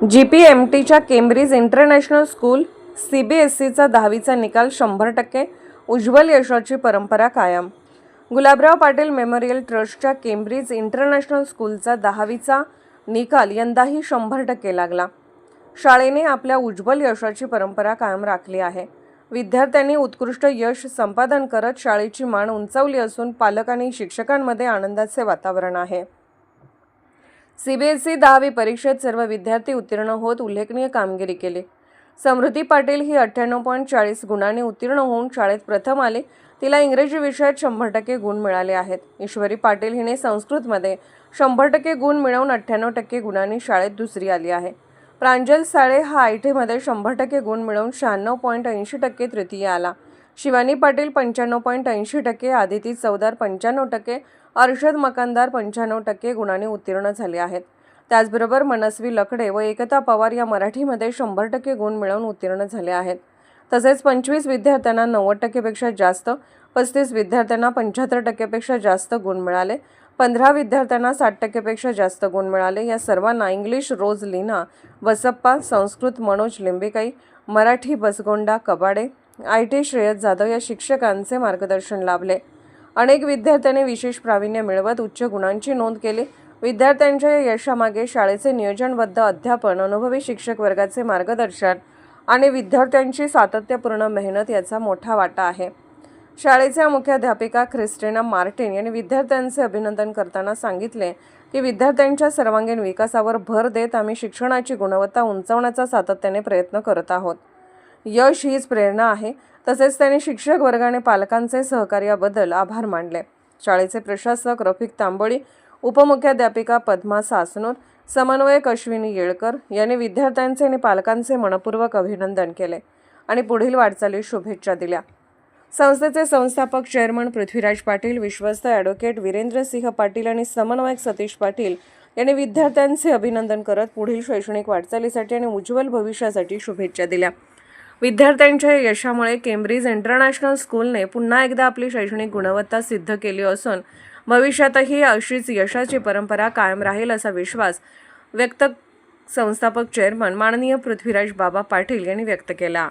GPMTच्या Cambridge international school CBSEचा 10वीचा निकाल 100%, उज्ज्वल यशाची परंपरा कायम. गुलाबराव पाटील मेमोरियल ट्रस्टच्या केम्ब्रिज इंटरनॅशनल स्कूलचा 10वीचा निकाल यंदाही 100% लागला. शाळेने आपल्या उज्ज्वल यशाची परंपरा कायम राखली आहे. विद्यार्थ्यांनी उत्कृष्ट यश संपादन करत शाळेची मान उंचावली असून पालक आणि शिक्षकांमध्ये आनंदाचे वातावरण आहे. CBSE 10वी परीक्षेत सर्व विद्यार्थी उत्तीर्ण होत उल्लेखनीय कामगिरी केली. समृद्धी पाटील ही 98.40 गुणांनी उत्तीर्ण होऊन शाळेत प्रथम आले. तिला इंग्रजी विषयात 100% गुण मिळाले आहेत. ईश्वरी पाटील हिने संस्कृतमध्ये 100% गुण मिळवून 98% गुणांनी शाळेत दुसरी आली आहे. प्रांजल साळे हा IT मध्ये 100% गुण मिळवून 96.80% तृतीय आला. शिवानी पाटील 95.80%, आदिती चौदार 95%, अर्षद मकानदार 95% गुणांनी उत्तीर्ण झाले आहेत. त्याचबरोबर मनस्वी लकडे व एकता पवार या मराठीमध्ये 100% गुण मिळवून उत्तीर्ण झाले आहेत. तसेच 25 विद्यार्थ्यांना 90% पेक्षा जास्त, 35 विद्यार्थ्यांना 75% पेक्षा जास्त गुण मिळाले, 15 विद्यार्थ्यांना 60% पेक्षा जास्त गुण मिळाले. या सर्वांना English Rose Leena Basappa, Sanskrit Manoj Limbikai, Marathi Basgonda Kabade, IT Shreyas Jadhav या शिक्षकांचे मार्गदर्शन लाभले. अनेक विद्यार्थ्यांनी विशेष प्रावीण्य मिळवत उच्च गुणांची नोंद केली. विद्यार्थ्यांच्या या यशामागे शाळेचे नियोजनबद्ध अध्यापन, अनुभवी शिक्षक वर्गाचे मार्गदर्शन आणि विद्यार्थ्यांची सातत्यपूर्ण मेहनत याचा मोठा वाटा आहे. शाळेच्या मुख्याध्यापिका ख्रिस्टिना मार्टिन यांनी विद्यार्थ्यांचे अभिनंदन करताना सांगितले की विद्यार्थ्यांच्या सर्वांगीण विकासावर भर देत आम्ही शिक्षणाची गुणवत्ता उंचावण्याचा सातत्याने प्रयत्न करत आहोत. यश हीच प्रेरणा आहे. तसेच त्यांनी शिक्षक वर्ग आणि पालकांचे सहकार्याबद्दल आभार मानले. शाळेचे प्रशासक रफिक तांबोळी, उपमुख्याध्यापिका पद्मा सासनूर, समन्वयक अश्विनी येळकर यांनी विद्यार्थ्यांचे आणि पालकांचे मनपूर्वक अभिनंदन केले आणि पुढील वाटचालीस शुभेच्छा दिल्या. संस्थेचे संस्थापक चेअरमन पृथ्वीराज पाटील, विश्वस्त ॲडव्होकेट वीरेंद्रसिंह पाटील आणि समन्वयक सतीश पाटील यांनी विद्यार्थ्यांचे अभिनंदन करत पुढील शैक्षणिक वाटचालीसाठी आणि उज्ज्वल भविष्यासाठी शुभेच्छा दिल्या. विद्यार्थ्यांच्या यशामुळे केम्ब्रिज इंटरनॅशनल स्कूलने पुन्हा एकदा आपली शैक्षणिक गुणवत्ता सिद्ध केली असून भविष्यातही अशीच यशाची परंपरा कायम राहील असा विश्वास संस्थापक चेअरमन माननीय पृथ्वीराज बाबा पाटील यांनी व्यक्त केला.